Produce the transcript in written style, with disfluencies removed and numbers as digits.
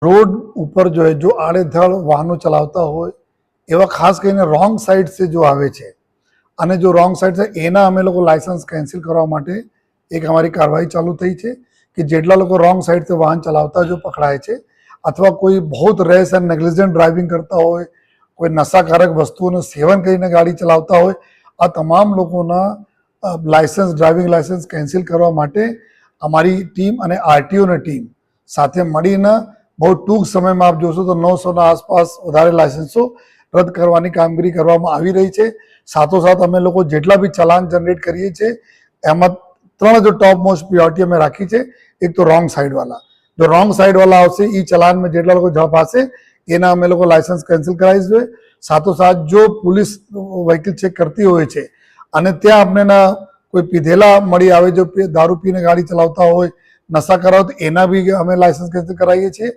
Road ઉપર જો આડેધડ વાહનો ચલાવતા હોય એવા ખાસ કરીને રોંગ સાઈડ से जो આવે છે અને જો રોંગ સાઈડ છે એના અમે લોકો લાયસન્સ કેન્સલ કરવા માટે એક અમારી કાર્યવાહી ચાલુ થઈ છે કે જેટલા લોકો રોંગ સાઈડથી વાહન ચલાવતા જો પકડાય છે અથવા કોઈ બહુ રેસ એન્ડ નેગ્લિજન્ટ ડ્રાઇવિંગ કરતા હોય, કોઈ નશાકારક વસ્તુઓનું સેવન કરીને ગાડી ચલાવતા હોય, આ તમામ લોકોના લાયસન્સ ડ્રાઇવિંગ લાયસન્સ કેન્સલ કરવા માટે અમારી ટીમ અને આરટીઓની ટીમ સાથે મળીને બહુ ટૂંક સમયમાં આપ જોશો તો 900ના આસપાસ વધારે લાયસન્સો રદ કરવાની કામગીરી કરવામાં આવી રહી છે. સાથોસાથ અમે લોકો જેટલા બી ચલાન જનરેટ કરીએ છીએ એમાં 3 जो टॉप मोस्ट प्रियोरिटी में राखी है. एक तो रॉन्ग साइड वाला, जो रॉन्ग साइड वाला આવશે એ ચલાન में જેટલા લોકો ઝડપાશે એના અમે લોકો લાયસન્સ કેન્સલ કરાવીશું. સાથોસાથ જો પોલીસ વ્હીકલ ચેક કરતી હોય છે અને ત્યાં આપણે કોઈ પીધેલા મળી આવે, જો દારૂ પીને ગાડી ચલાવતા હોય, નશા કરાવો, તો એના બી અમે લાયસન્સ કેન્સલ કરાવીએ છીએ.